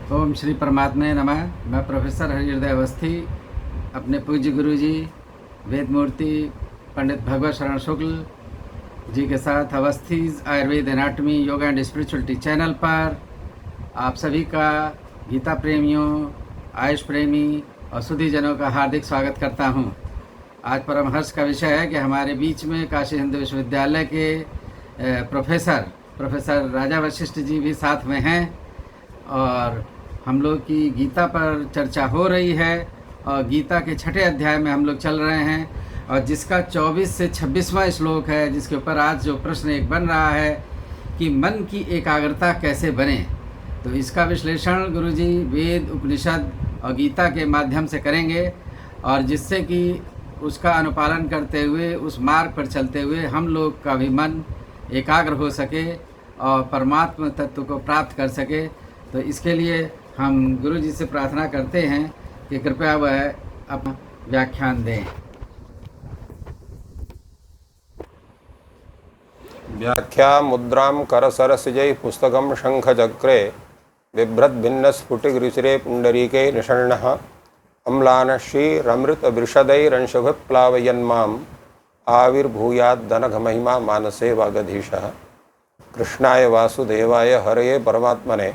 ओम श्री परमात्मे नमः। मैं प्रोफेसर हरिहृदय अवस्थी अपने पूज्य गुरु जी वेद मूर्ति पंडित भगवत शरण शुक्ल जी के साथ Awasthi's Ayurveda anatomy yoga and spirituality channel पर आप सभी का गीता प्रेमियों, आयुष प्रेमी और सुधीजनों का हार्दिक स्वागत करता हूं। आज परम हर्ष का विषय है कि हमारे बीच में काशी हिंदू विश्वविद्यालय के प्रोफेसर राजा वशिष्ठ जी भी साथ में हैं और हम लोग की गीता पर चर्चा हो रही है और गीता के छठे अध्याय में हम लोग चल रहे हैं और जिसका 24 से 26वां श्लोक है, जिसके ऊपर आज जो प्रश्न एक बन रहा है कि मन की एकाग्रता कैसे बने। तो इसका विश्लेषण गुरुजी वेद, उपनिषद और गीता के माध्यम से करेंगे और जिससे कि उसका अनुपालन करते हुए उस मार्ग पर चलते हुए हम लोग का भी मन एकाग्र हो सके और परमात्मा तत्व को प्राप्त कर सके। तो इसके लिए हम गुरु जी से प्रार्थना करते हैं कि कृपया वह अपना व्याख्यान दें। व्याख्या मुद्रां करसरसिजैः पुस्तकं शङ्खचक्रे बिभ्रद्भिन्नस्फुटिगृचिरे पुण्डरीके निषण्णः अम्लानश्रीरमृतवृषदैरंशुभिः प्लावयन्माम् आविर्भूयाद्दनघमहिमा मानसे वागधीशः। कृष्णाय वासुदेवाय हरये परमात्मने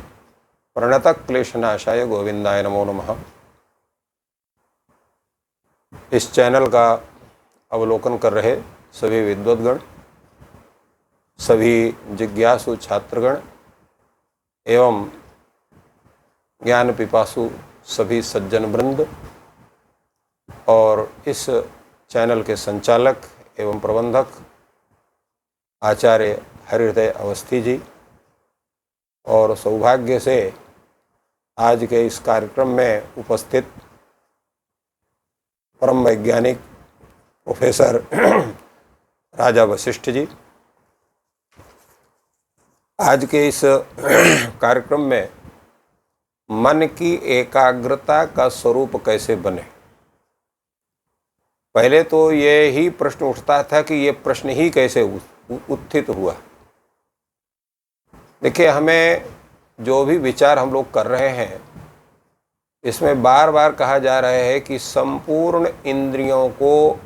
प्रणतक्लेशनाशाय गोविंदाय नमो नमः। इस चैनल का अवलोकन कर रहे सभी विद्वद्गण, सभी जिज्ञासु छात्रगण एवं ज्ञान पिपासु सभी सज्जन वृंद और इस चैनल के संचालक एवं प्रबंधक आचार्य हरिहृदय अवस्थी जी और सौभाग्य से आज के इस कार्यक्रम में उपस्थित परम वैज्ञानिक प्रोफेसर राजा वशिष्ठ जी। आज के इस कार्यक्रम में मन की एकाग्रता का स्वरूप कैसे बने। पहले तो ये ही प्रश्न उठता था कि ये प्रश्न ही कैसे उत्थित हुआ। देखिए, हमें जो भी विचार हम लोग कर रहे हैं इसमें बार बार कहा जा रहा है कि संपूर्ण इंद्रियों को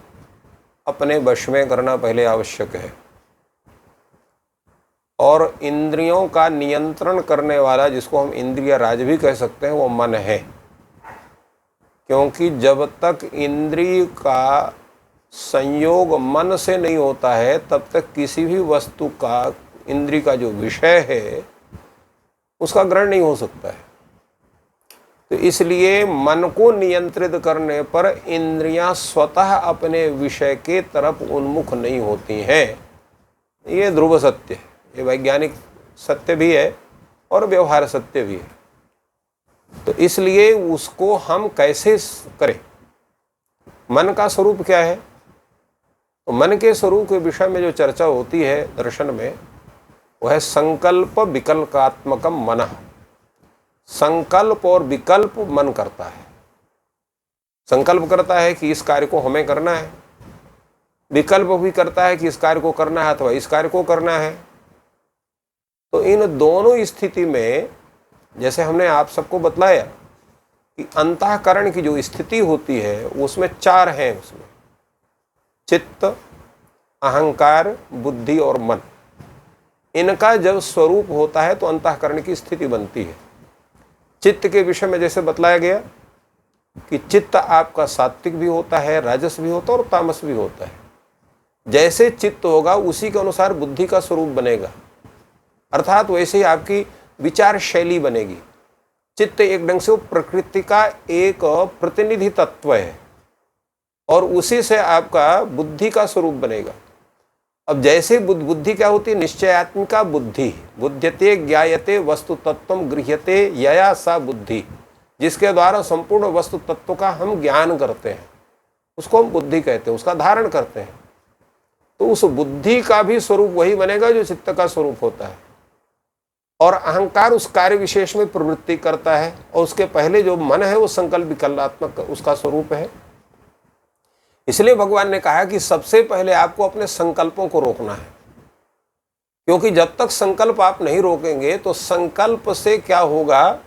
अपने वश में करना पहले आवश्यक है और इंद्रियों का नियंत्रण करने वाला, जिसको हम इंद्रिय राज भी कह सकते हैं, वो मन है। क्योंकि जब तक इंद्रिय का संयोग मन से नहीं होता है तब तक किसी भी वस्तु का, इंद्रिय का जो विषय है उसका ग्रहण नहीं हो सकता है। तो इसलिए मन को नियंत्रित करने पर इंद्रियां स्वतः अपने विषय के तरफ उन्मुख नहीं होती हैं। ये ध्रुव सत्य है, ये वैज्ञानिक सत्य भी है और व्यवहार सत्य भी है। तो इसलिए उसको हम कैसे करें, मन का स्वरूप क्या है। तो मन के स्वरूप के विषय में जो चर्चा होती है दर्शन में, वह है संकल्प विकल्पात्मकम मनः। संकल्प और विकल्प मन करता है। संकल्प करता है कि इस कार्य को हमें करना है, विकल्प भी करता है कि इस कार्य को करना है अथवा इस कार्य को करना है। तो इन दोनों स्थिति में, जैसे हमने आप सबको बतलाया कि अंतःकरण की जो स्थिति होती है उसमें चार हैं। उसमें चित्त, अहंकार, बुद्धि और मन। इनका जब स्वरूप होता है तो अंतःकरण की स्थिति बनती है। चित्त के विषय में जैसे बतलाया गया कि चित्त आपका सात्विक भी होता है, राजस भी होता है और तामस भी होता है। जैसे चित्त होगा उसी के अनुसार बुद्धि का स्वरूप बनेगा, अर्थात वैसे ही आपकी विचार शैली बनेगी। चित्त एक ढंग से वो प्रकृति का एक प्रतिनिधि तत्व है और उसी से आपका बुद्धि का स्वरूप बनेगा। अब जैसे बुद्धि क्या होती है, निश्चयात्मिका बुद्धि। बुध्यते ज्ञायते वस्तु तत्वम गृह्यते यया सा बुद्धि, जिसके द्वारा संपूर्ण वस्तु तत्व का हम ज्ञान करते हैं, उसको हम बुद्धि कहते हैं, उसका धारण करते हैं। तो उस बुद्धि का भी स्वरूप वही बनेगा जो चित्त का स्वरूप होता है। और अहंकार उस कार्य विशेष में प्रवृत्ति करता है और उसके पहले जो मन है वो संकल्प विकल्पात्मक उसका स्वरूप है। इसलिए भगवान ने कहा कि सबसे पहले आपको अपने संकल्पों को रोकना है, क्योंकि जब तक संकल्प आप नहीं रोकेंगे तो संकल्प से क्या होगा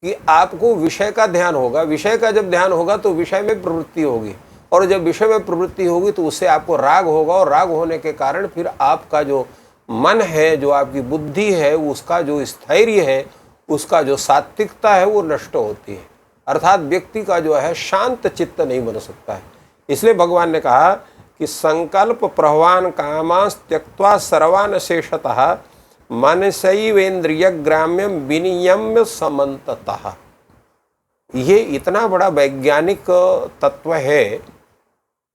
कि आपको विषय का ध्यान होगा। विषय का जब ध्यान होगा तो विषय में प्रवृत्ति होगी, और जब विषय में प्रवृत्ति होगी तो उससे आपको राग होगा, और राग होने के कारण फिर आपका जो मन है, जो आपकी बुद्धि है, उसका जो स्थैर्य है, उसका जो सात्विकता है वो नष्ट होती है। अर्थात व्यक्ति का जो है शांत चित्त नहीं बन सकता है। इसलिए भगवान ने कहा कि संकल्प प्रभवान कामांस त्यक्त्वा सर्वान शेषतः मनसैवेन्द्रिय ग्राम्यम विनियम्य समन्ततः। ये इतना बड़ा वैज्ञानिक तत्व है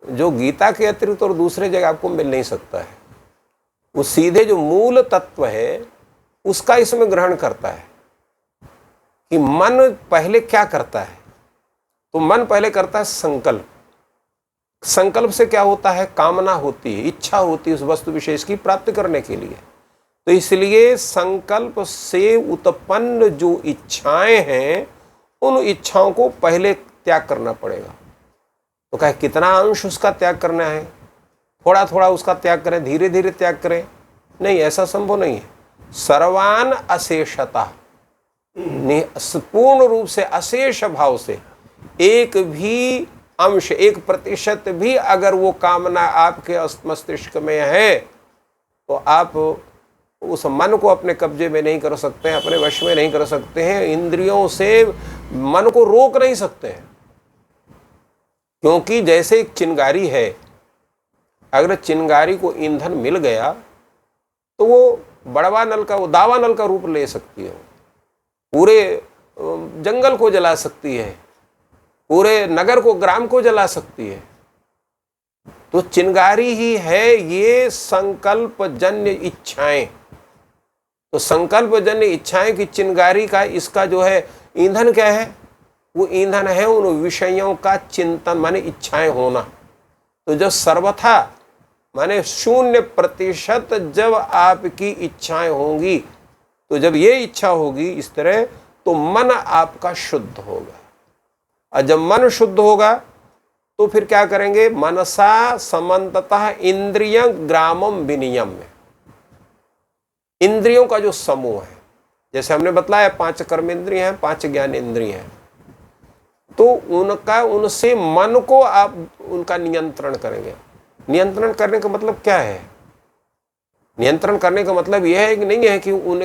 जो गीता के अतिरिक्त और दूसरे जगह आपको मिल नहीं सकता है। वो सीधे जो मूल तत्व है उसका इसमें ग्रहण करता है कि मन पहले क्या करता है। तो मन पहले करता है संकल्प। संकल्प से क्या होता है? कामना होती है, इच्छा होती है उस वस्तु विशेष की प्राप्ति करने के लिए। तो इसलिए संकल्प से उत्पन्न जो इच्छाएं हैं उन इच्छाओं को पहले त्याग करना पड़ेगा। तो कहे कितना अंश उसका त्याग करना है? थोड़ा थोड़ा उसका त्याग करें, धीरे धीरे त्याग करें? नहीं, ऐसा संभव नहीं है। सर्वान अशेषता, पूर्ण रूप से अशेष भाव से एक भी अंश, 1% भी अगर वो कामना आपके मस्तिष्क में है तो आप उस मन को अपने कब्जे में नहीं कर सकते हैं, अपने वश में नहीं कर सकते हैं। इंद्रियों से मन को रोक नहीं सकते हैं। क्योंकि जैसे एक चिंगारी है, अगर चिंगारी को ईंधन मिल गया तो वो बड़वा नल का, वो दावा नल का रूप ले सकती है, पूरे जंगल को जला सकती है, पूरे नगर को, ग्राम को जला सकती है। तो चिंगारी ही है ये संकल्प जन्य इच्छाएं। तो संकल्प जन्य इच्छाएं की चिंगारी का, इसका जो है ईंधन क्या है? वो ईंधन है उन विषयों का चिंतन, माने इच्छाएं होना। तो जब सर्वथा माने 0% जब आपकी इच्छाएं होंगी, तो जब ये इच्छा होगी इस तरह, तो मन आपका शुद्ध होगा। और जब मन शुद्ध होगा तो फिर क्या करेंगे? मनसा समन्ततः इंद्रिय ग्रामम विनियम्य। इंद्रियों का जो समूह है, जैसे हमने बतलाया 5 कर्म इंद्रिय हैं, 5 ज्ञान इंद्रिय हैं, तो उनका, उनसे मन को आप उनका नियंत्रण करेंगे। नियंत्रण करने का मतलब क्या है? नियंत्रण करने का मतलब यह है कि नहीं है कि उन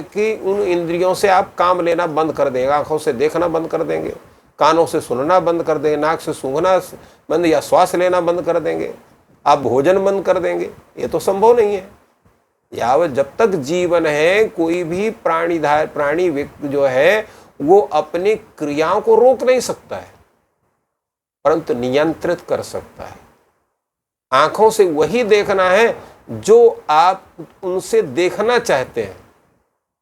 इंद्रियों से आप काम लेना बंद कर देंगे, आंखों से देखना बंद कर देंगे, कानों से सुनना बंद कर देंगे, नाक से सूंघना बंद या श्वास लेना बंद कर देंगे, आप भोजन बंद कर देंगे। ये तो संभव नहीं है। यावत जब तक जीवन है, कोई भी प्राणी व्यक्ति जो है वो अपनी क्रियाओं को रोक नहीं सकता है, परंतु नियंत्रित कर सकता है। आंखों से वही देखना है जो आप उनसे देखना चाहते हैं,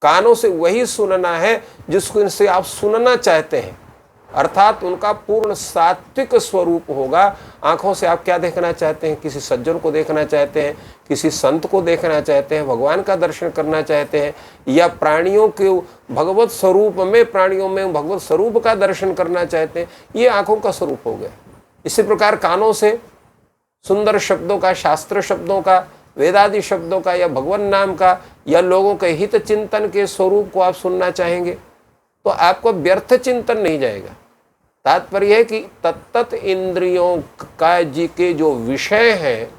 कानों से वही सुनना है जिसको इनसे आप सुनना चाहते हैं। अर्थात उनका पूर्ण सात्विक स्वरूप होगा। आंखों से आप क्या देखना चाहते हैं? किसी सज्जन को देखना चाहते हैं, किसी संत को देखना चाहते हैं, भगवान का दर्शन करना चाहते हैं, या प्राणियों के भगवत स्वरूप में, प्राणियों में भगवत स्वरूप का दर्शन करना चाहते हैं, ये आंखों का स्वरूप हो गया। इसी प्रकार कानों से सुंदर शब्दों का, शास्त्र शब्दों का, वेदादि शब्दों का, या भगवान नाम का, या लोगों के हित चिंतन के स्वरूप को आप सुनना चाहेंगे तो आपको व्यर्थ चिंतन नहीं जाएगा। तात्पर्य है कि तत्त इंद्रियों का जी के जो विषय है,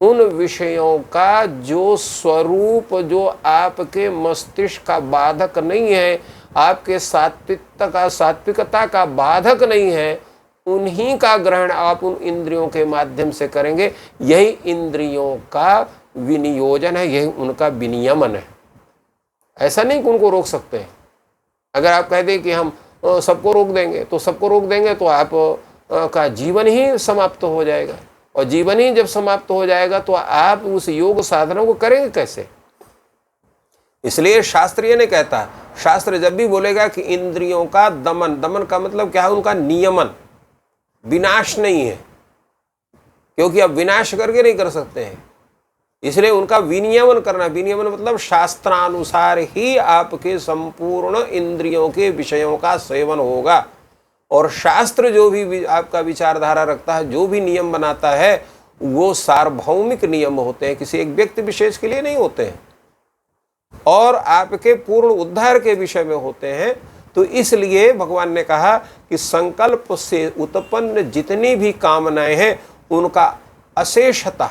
उन विषयों का जो स्वरूप, जो आपके मस्तिष्क का बाधक नहीं है, आपके सात्विकता का बाधक नहीं है, उन्हीं का ग्रहण आप उन इंद्रियों के माध्यम से करेंगे। यही इंद्रियों का विनियोजन है, यही उनका विनियमन है। ऐसा नहीं कि उनको रोक सकते हैं। अगर आप कह दें कि हम सबको रोक देंगे, तो सबको रोक देंगे तो आप का जीवन ही समाप्त हो जाएगा, और जीवन ही जब समाप्त हो जाएगा तो आप उस योग साधना को करेंगे कैसे? इसलिए शास्त्र ये नहीं कहता, शास्त्र जब भी बोलेगा कि इंद्रियों का दमन, दमन का मतलब क्या है? उनका नियमन, विनाश नहीं है, क्योंकि आप विनाश करके नहीं कर सकते हैं। इसलिए उनका विनियमन करना, विनियमन मतलब शास्त्रानुसार ही आपके संपूर्ण इंद्रियों के विषयों का सेवन होगा। और शास्त्र जो भी आपका विचारधारा रखता है, जो भी नियम बनाता है, वो सार्वभौमिक नियम होते हैं, किसी एक व्यक्ति विशेष के लिए नहीं होते हैं, और आपके पूर्ण उद्धार के विषय में होते हैं। तो इसलिए भगवान ने कहा कि संकल्प से उत्पन्न जितनी भी कामनाएं हैं उनका अशेषता,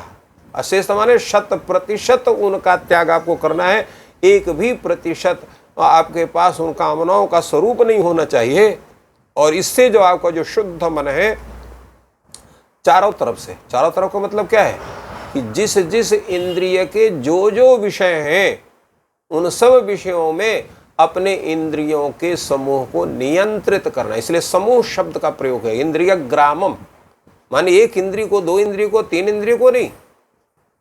अशेष माने 100% उनका त्याग आपको करना है। 1% आपके पास उन कामनाओं का स्वरूप नहीं होना चाहिए। और इससे जो आपका जो शुद्ध मन है चारों तरफ से, चारों तरफ का मतलब क्या है कि जिस जिस इंद्रिय के जो जो विषय हैं उन सब विषयों में अपने इंद्रियों के समूह को नियंत्रित करना। इसलिए समूह शब्द का प्रयोग है। इंद्रिय ग्रामम माने एक इंद्रिय को, दो इंद्रिय को, तीन इंद्रिय को नहीं,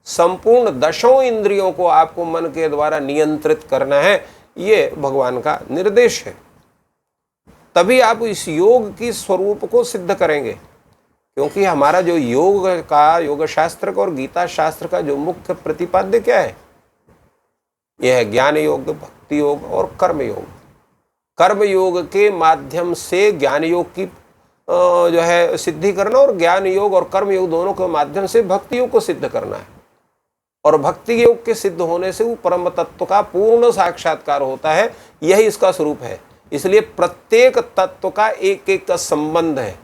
संपूर्ण 10 इंद्रियों को आपको मन के द्वारा नियंत्रित करना है। ये भगवान का निर्देश है। तभी आप इस योग की स्वरूप को सिद्ध करेंगे। क्योंकि हमारा जो योग का, योग शास्त्र का और गीता शास्त्र का जो मुख्य प्रतिपाद्य क्या है, यह है ज्ञान योग, भक्ति योग और कर्म योग। कर्म योग के माध्यम से ज्ञान योग की जो है सिद्धि करना, और ज्ञान योग और कर्म योग दोनों के माध्यम से भक्ति योग को सिद्ध करना है। और भक्ति योग के सिद्ध होने से वो परम तत्व का पूर्ण साक्षात्कार होता है। यही इसका स्वरूप है। इसलिए प्रत्येक तत्व का एक एक का संबंध है।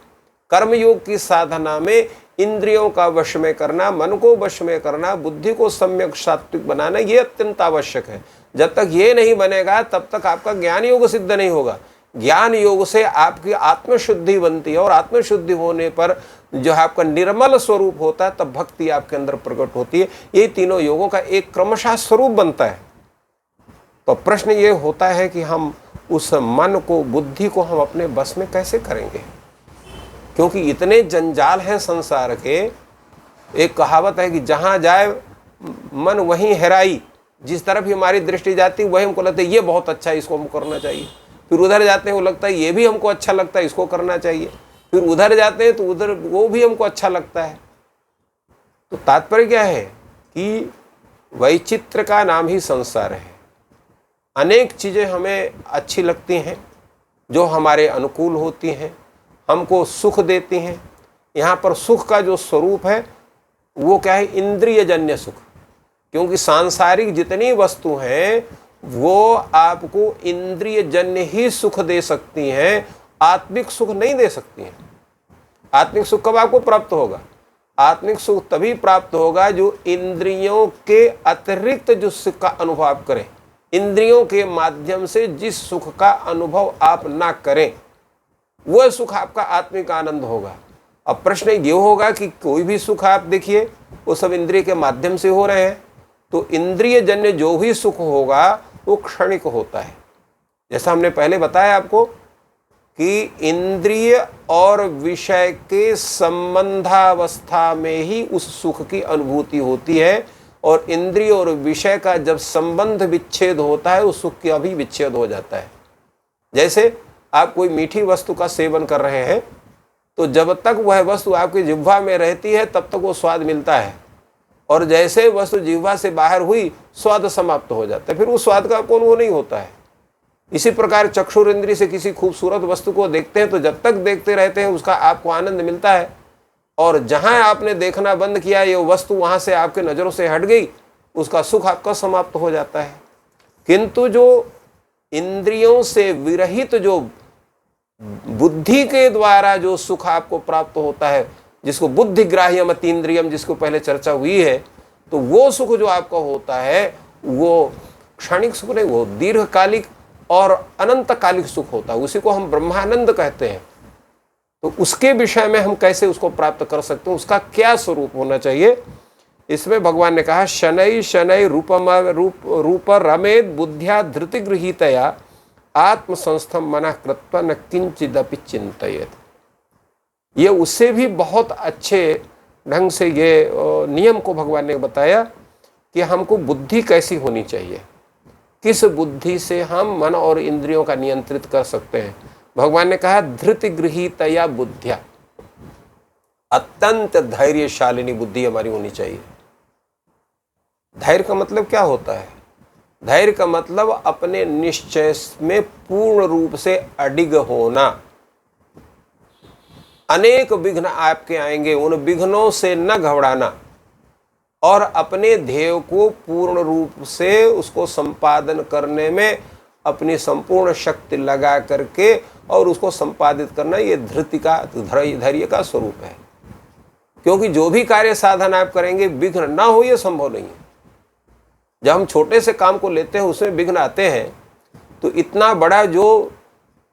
कर्म योग की साधना में इंद्रियों का वश में करना, मन को वश में करना, बुद्धि को सम्यक सात्विक बनाना, ये अत्यंत आवश्यक है। जब तक ये नहीं बनेगा तब तक आपका ज्ञान योग सिद्ध नहीं होगा। ज्ञान योग से आपकी आत्मशुद्धि बनती है, और आत्मशुद्धि होने पर जो है आपका निर्मल स्वरूप होता है, तब भक्ति आपके अंदर प्रकट होती है। ये तीनों योगों का एक क्रमशः स्वरूप बनता है। तो प्रश्न ये होता है कि हम उस मन को, बुद्धि को हम अपने बस में कैसे करेंगे, क्योंकि इतने जंजाल हैं संसार के। एक कहावत है कि जहाँ जाए मन वहीं हेराई। जिस तरफ ही हमारी दृष्टि जाती वही हमको लगता है ये बहुत अच्छा है, इसको हमको करना चाहिए। फिर उधर जाते हैं, वो लगता है ये भी हमको अच्छा लगता है, इसको करना चाहिए। फिर उधर जाते हैं तो उधर वो भी हमको अच्छा लगता है। तो तात्पर्य क्या है कि वैचित्र का नाम ही संसार है। अनेक चीज़ें हमें अच्छी लगती हैं, जो हमारे अनुकूल होती हैं, हमको सुख देती हैं। यहाँ पर सुख का जो स्वरूप है वो क्या है, इंद्रियजन्य सुख। क्योंकि सांसारिक जितनी वस्तु हैं वो आपको इंद्रियजन्य ही सुख दे सकती हैं, आत्मिक सुख नहीं दे सकती हैं। आत्मिक सुख कब आपको प्राप्त होगा? आत्मिक सुख तभी प्राप्त होगा जो इंद्रियों के अतिरिक्त जो सुख का अनुभव आप करें। इंद्रियों के माध्यम से जिस सुख का अनुभव आप ना करें वह सुख आपका आत्मिक आनंद होगा। अब प्रश्न ये होगा कि कोई भी सुख आप देखिए वो सब इंद्रिय के माध्यम से हो रहे हैं, तो इंद्रिय जन्य जो भी सुख होगा वो क्षणिक होता है। जैसा हमने पहले बताया आपको कि इंद्रिय और विषय के संबंधावस्था में ही उस सुख की अनुभूति होती है, और इंद्रिय और विषय का जब संबंध विच्छेद होता है उस सुख का भी विच्छेद हो जाता है। जैसे आप कोई मीठी वस्तु का सेवन कर रहे हैं तो जब तक वह वस्तु आपकी जिह्वा में रहती है तब तक वो स्वाद मिलता है, और जैसे वस्तु जिह्वा से बाहर हुई स्वाद समाप्त हो जाता है, फिर उस स्वाद का आपको अनुभव नहीं होता है। इसी प्रकार चक्षुर इंद्रिय से किसी खूबसूरत वस्तु को देखते हैं तो जब तक देखते रहते हैं उसका आपको आनंद मिलता है, और जहां आपने देखना बंद किया ये वस्तु वहां से आपके नज़रों से हट गई, उसका सुख आपका समाप्त हो जाता है। किंतु जो इंद्रियों से विरहित जो बुद्धि के द्वारा जो सुख आपको प्राप्त होता है, जिसको बुद्धिग्राह्यम अतीन्द्रियम, जिसको पहले चर्चा हुई है, तो वो सुख जो आपका होता है वो क्षणिक सुख नहीं, वो दीर्घकालिक और अनंतकालिक सुख होता है। उसी को हम ब्रह्मानंद कहते हैं। तो उसके विषय में हम कैसे उसको प्राप्त कर सकते हैं, उसका क्या स्वरूप होना चाहिए, इसमें भगवान ने कहा शनै शनै रूप रमेद बुद्ध्या धृति गृहीतया आत्मसंस्थम मना कृत्वा न किंचिदपि चिंतयेत। ये उससे भी बहुत अच्छे ढंग से ये नियम को भगवान ने बताया कि हमको बुद्धि कैसी होनी चाहिए, किस बुद्धि से हम मन और इंद्रियों का नियंत्रित कर सकते हैं। भगवान ने कहा धृति गृहीतया बुद्धिया, अत्यंत धैर्यशालिनी बुद्धि हमारी होनी चाहिए। धैर्य का मतलब क्या होता है? धैर्य का मतलब अपने निश्चय में पूर्ण रूप से अडिग होना। अनेक विघ्न आपके आएंगे, उन विघ्नों से न घबराना, और अपने ध्येय को पूर्ण रूप से उसको संपादन करने में अपनी संपूर्ण शक्ति लगा करके और उसको संपादित करना, ये धृति का धैर्य का स्वरूप है। क्योंकि जो भी कार्य साधन आप करेंगे विघ्न ना हो ये संभव नहीं है। जब हम छोटे से काम को लेते हैं उसमें विघ्न आते हैं, तो इतना बड़ा जो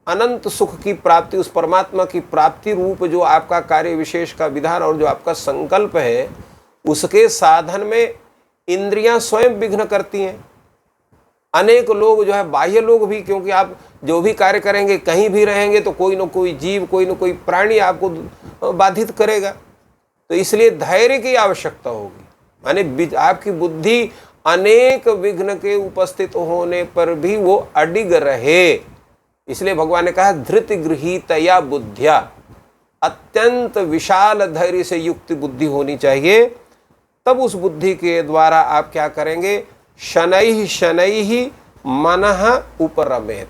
अनंत सुख की प्राप्ति, उस परमात्मा की प्राप्ति रूप जो आपका कार्य विशेष का विधान और जो आपका संकल्प है, उसके साधन में इंद्रियां स्वयं विघ्न करती हैं। अनेक लोग जो है, बाह्य लोग भी, क्योंकि आप जो भी कार्य करेंगे, कहीं भी रहेंगे तो कोई न कोई जीव, कोई न कोई प्राणी आपको बाधित करेगा। तो इसलिए धैर्य की आवश्यकता होगी। माने आपकी बुद्धि अनेक विघ्न के उपस्थित होने पर भी वो अडिग रहे। इसलिए भगवान ने कहा धृति गृहीतया बुद्धिया, अत्यंत विशाल धैर्य से युक्त बुद्धि होनी चाहिए। तब उस बुद्धि के द्वारा आप क्या करेंगे, शनैः शनैः मनः उपरमेत,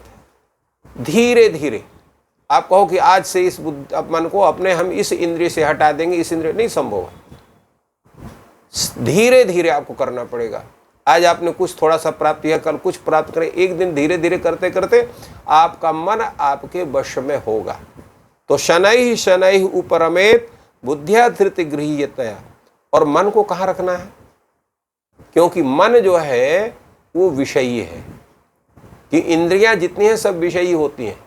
धीरे धीरे आप कहो कि आज से इस मन को अपने हम इस इंद्रिय से हटा देंगे, इस इंद्रिय, नहीं संभव है। धीरे धीरे आपको करना पड़ेगा। आज आपने कुछ थोड़ा सा प्राप्त किया, कल कुछ प्राप्त करें, एक दिन धीरे धीरे करते करते आपका मन आपके वश में होगा। तो शनैः शनैः उपरमेत बुद्धिया धृति गृहीतया। और मन को कहाँ रखना है, क्योंकि मन जो है वो विषयी है, कि इंद्रियां जितनी हैं सब विषयी होती हैं।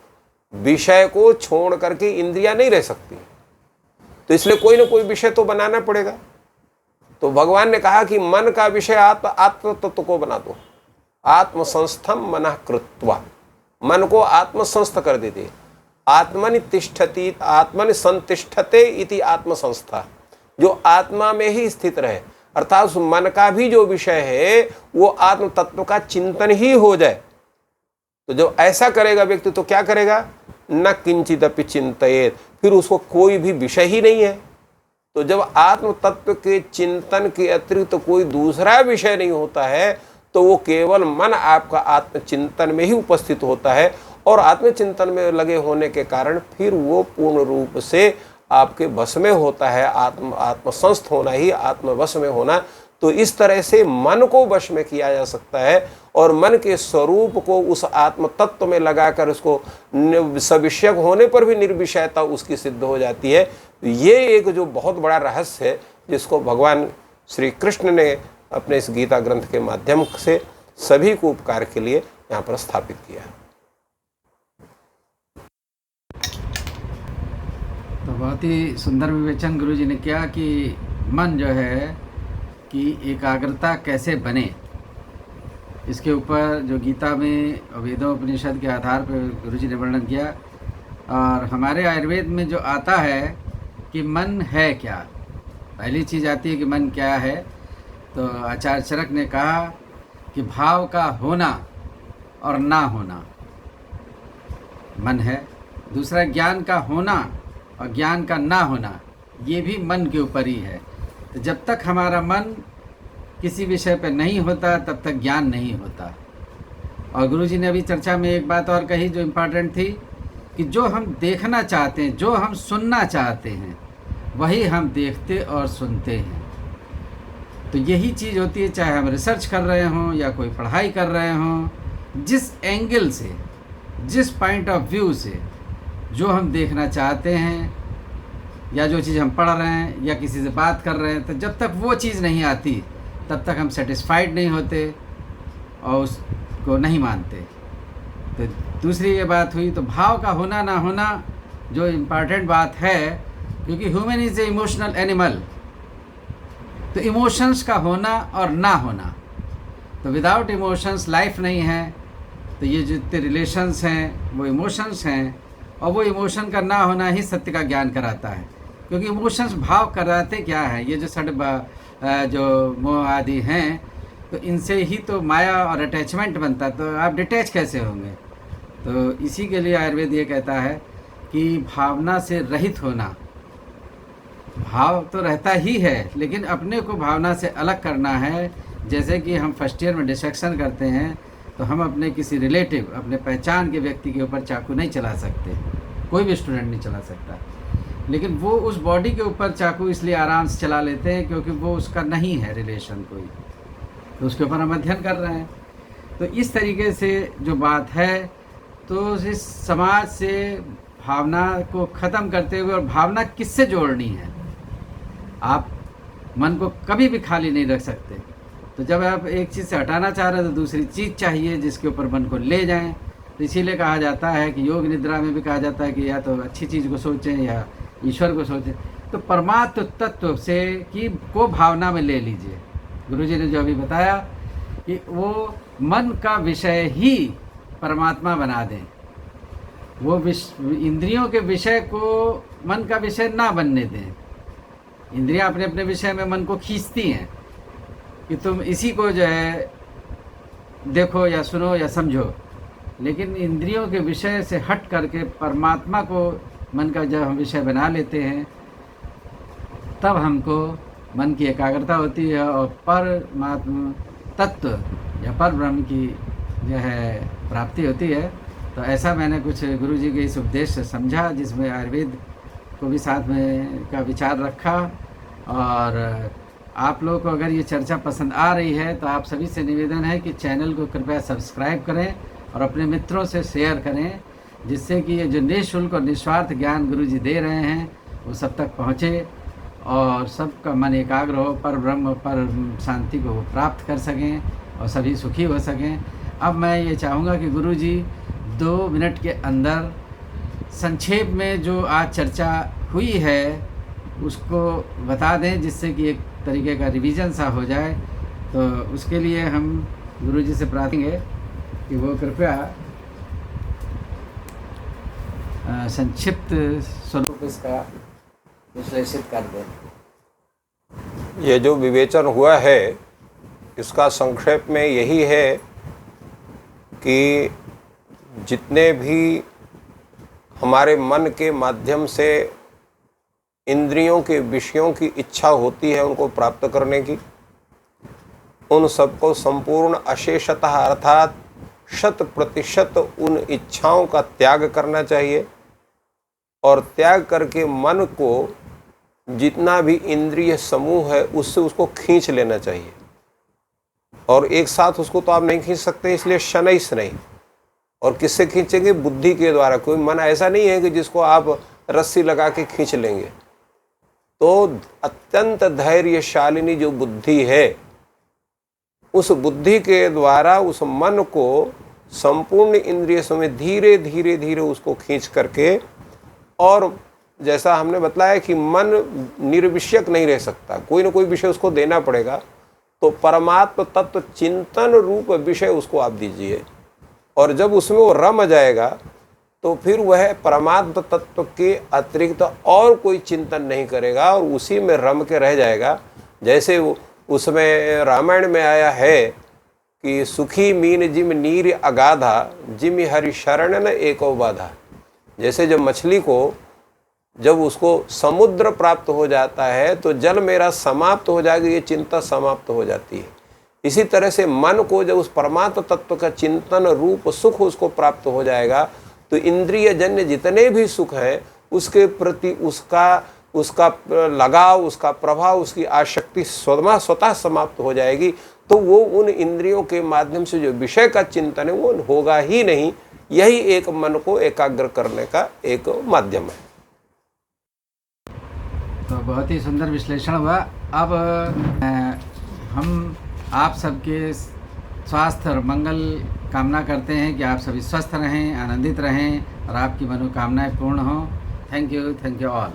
विषय को छोड़ करके इंद्रियां नहीं रह सकती, तो इसलिए कोई ना कोई विषय तो बनाना पड़ेगा। तो भगवान ने कहा कि मन का विषय आत्म तत्व को बना दो, आत्मसंस्थम मनः कृत्वा, मन को आत्मसंस्थ कर देते। आत्मनि तिष्ठति आत्मनि संतिष्ठते इति आत्मसंस्था, जो आत्मा में ही स्थित रहे, अर्थात उस मन का भी जो विषय है वो आत्म तत्व का चिंतन ही हो जाए। तो जब ऐसा करेगा व्यक्ति तो क्या करेगा, न किंचिदपि चिंतयेत, फिर उसको कोई भी विषय ही नहीं है। तो जब आत्म तत्व के चिंतन के अतिरिक्त तो कोई दूसरा विषय नहीं होता है, तो वो केवल मन आपका आत्मचिंतन में ही उपस्थित होता है। और आत्मचिंतन में लगे होने के कारण फिर वो पूर्ण रूप से आपके वश में होता है। आत्मसंस्थ होना ही आत्मवश में होना। तो इस तरह से मन को वश में किया जा सकता है और मन के स्वरूप को उस आत्म तत्व में लगाकर उसको सविषयक होने पर भी निर्विषयता उसकी सिद्ध हो जाती है। ये एक जो बहुत बड़ा रहस्य है जिसको भगवान श्री कृष्ण ने अपने इस गीता ग्रंथ के माध्यम से सभी को उपकार के लिए यहाँ पर स्थापित किया। तो बहुत ही सुंदर विवेचन गुरु जी ने किया कि मन जो है कि एकाग्रता कैसे बने, इसके ऊपर जो गीता में वेदोपनिषद के आधार पर गुरु जी ने वर्णन किया। और हमारे आयुर्वेद में जो आता है कि मन है क्या, पहली चीज़ आती है कि मन क्या है। तो आचार्य चरक ने कहा कि भाव का होना और ना होना मन है। दूसरा ज्ञान का होना और ज्ञान का ना होना, ये भी मन के ऊपर ही है। तो जब तक हमारा मन किसी विषय पर नहीं होता तब तक ज्ञान नहीं होता। और गुरुजी ने अभी चर्चा में एक बात और कही जो इम्पोर्टेंट थी कि जो हम देखना चाहते हैं, जो हम सुनना चाहते हैं, वही हम देखते और सुनते हैं। तो यही चीज़ होती है, चाहे हम रिसर्च कर रहे हों या कोई पढ़ाई कर रहे हों, जिस एंगल से, जिस पॉइंट ऑफ व्यू से जो हम देखना चाहते हैं या जो चीज़ हम पढ़ रहे हैं या किसी से बात कर रहे हैं, तो जब तक वो चीज़ नहीं आती तब तक हम सेटिस्फाइड नहीं होते और उसको नहीं मानते। तो दूसरी ये बात हुई। तो भाव का होना ना होना जो इम्पॉर्टेंट बात है, क्योंकि human is a emotional animal. तो इमोशंस का होना और ना होना, तो विदाउट इमोशंस लाइफ नहीं है। तो ये जितने रिलेशंस हैं वो इमोशंस हैं, और वो इमोशन का ना होना ही सत्य का ज्ञान कराता है। क्योंकि इमोशंस भाव कराते क्या है, ये जो जो मोह आदि हैं, तो इनसे ही तो माया और अटैचमेंट बनता है। तो आप डिटैच कैसे होंगे। तो इसी के लिए आयुर्वेद ये कहता है कि भावना से रहित होना। भाव तो रहता ही है, लेकिन अपने को भावना से अलग करना है। जैसे कि हम फर्स्ट ईयर में डिसेक्शन करते हैं, तो हम अपने किसी रिलेटिव, अपने पहचान के व्यक्ति के ऊपर चाकू नहीं चला सकते, कोई भी स्टूडेंट नहीं चला सकता। लेकिन वो उस बॉडी के ऊपर चाकू इसलिए आराम से चला लेते हैं क्योंकि वो उसका नहीं है रिलेशन कोई, तो उसके ऊपर हम अध्ययन कर रहे हैं। तो इस तरीके से जो बात है, तो इस समाज से भावना को ख़त्म करते हुए, और भावना किससे जोड़नी है, आप मन को कभी भी खाली नहीं रख सकते। तो जब आप एक चीज़ से हटाना चाह रहे हैं तो दूसरी चीज़ चाहिए जिसके ऊपर मन को ले जाएं। तो इसीलिए कहा जाता है कि योग निद्रा में भी कहा जाता है कि या तो अच्छी चीज़ को सोचें या ईश्वर को सोचें। तो परमात्म तत्व से को भावना में ले लीजिए। गुरुजी ने जो अभी बताया कि वो मन का विषय ही परमात्मा बना दें, वो इंद्रियों के विषय को मन का विषय ना बनने दें। इंद्रियां अपने अपने विषय में मन को खींचती हैं कि तुम इसी को जो है देखो या सुनो या समझो, लेकिन इंद्रियों के विषय से हट करके परमात्मा को मन का जब हम विषय बना लेते हैं, तब हमको मन की एकाग्रता होती है और परमात्मा तत्व या पर ब्रह्म की जो है प्राप्ति होती है। तो ऐसा मैंने कुछ गुरुजी के इस उपदेश से समझा, जिसमें आयुर्वेद को भी साथ में का विचार रखा। और आप लोगों को अगर ये चर्चा पसंद आ रही है तो आप सभी से निवेदन है कि चैनल को कृपया सब्सक्राइब करें और अपने मित्रों से शेयर करें, जिससे कि ये जो निःशुल्क और निस्वार्थ ज्ञान गुरुजी दे रहे हैं वो सब तक पहुँचे और सबका मन एकाग्र हो, पर ब्रह्म पर शांति को वो प्राप्त कर सकें और सभी सुखी हो सकें। अब मैं ये चाहूँगा कि गुरुजी 2 मिनट के अंदर संक्षेप में जो आज चर्चा हुई है उसको बता दें, जिससे कि एक तरीके का रिवीजन सा हो जाए। तो उसके लिए हम गुरुजी से प्रार्थना कि वो कृपया संक्षिप्त स्वरूप इसका विश्लेषित कर दें। ये जो विवेचन हुआ है इसका संक्षेप में यही है कि जितने भी हमारे मन के माध्यम से इंद्रियों के विषयों की इच्छा होती है उनको प्राप्त करने की, उन सबको संपूर्ण अशेषतः अर्थात 100% उन इच्छाओं का त्याग करना चाहिए और त्याग करके मन को जितना भी इंद्रिय समूह है उससे उसको खींच लेना चाहिए। और एक साथ उसको तो आप नहीं खींच सकते, इसलिए शनैः शनैः। और किससे खींचेंगे? बुद्धि के द्वारा। कोई मन ऐसा नहीं है कि जिसको आप रस्सी लगा के खींच लेंगे। तो अत्यंत धैर्यशालिनी जो बुद्धि है, उस बुद्धि के द्वारा उस मन को संपूर्ण इंद्रिय में धीरे धीरे धीरे उसको खींच करके, और जैसा हमने बताया कि मन निर्विषयक नहीं रह सकता, कोई ना कोई विषय उसको देना पड़ेगा। तो परमात्म तत्व चिंतन रूप विषय उसको आप दीजिए, और जब उसमें वो रम जाएगा तो फिर वह परमात्म तत्व के अतिरिक्त और कोई चिंतन नहीं करेगा और उसी में रम के रह जाएगा। जैसे उसमें रामायण में आया है कि सुखी मीन जिम नीर अगाधा जिम हरि शरण न एको बाधा। जैसे जब मछली को जब उसको समुद्र प्राप्त हो जाता है तो जल मेरा समाप्त हो जाएगा, ये चिंता समाप्त हो जाती है। इसी तरह से मन को जब उस परमात्म तत्व का चिंतन रूप सुख उसको प्राप्त हो जाएगा तो इंद्रिय जन्य जितने भी सुख हैं उसके प्रति उसका लगाव, उसका प्रभाव, उसकी आसक्ति स्वतः समाप्त हो जाएगी। तो वो उन इंद्रियों के माध्यम से जो विषय का चिंतन है वो होगा ही नहीं। यही एक मन को एकाग्र करने का एक माध्यम है। तो बहुत ही सुंदर विश्लेषण हुआ। अब हम आप सबके स्वास्थ्य और मंगल कामना करते हैं कि आप सभी स्वस्थ रहें, आनंदित रहें और आपकी मनोकामनाएं पूर्ण हों। Thank you all.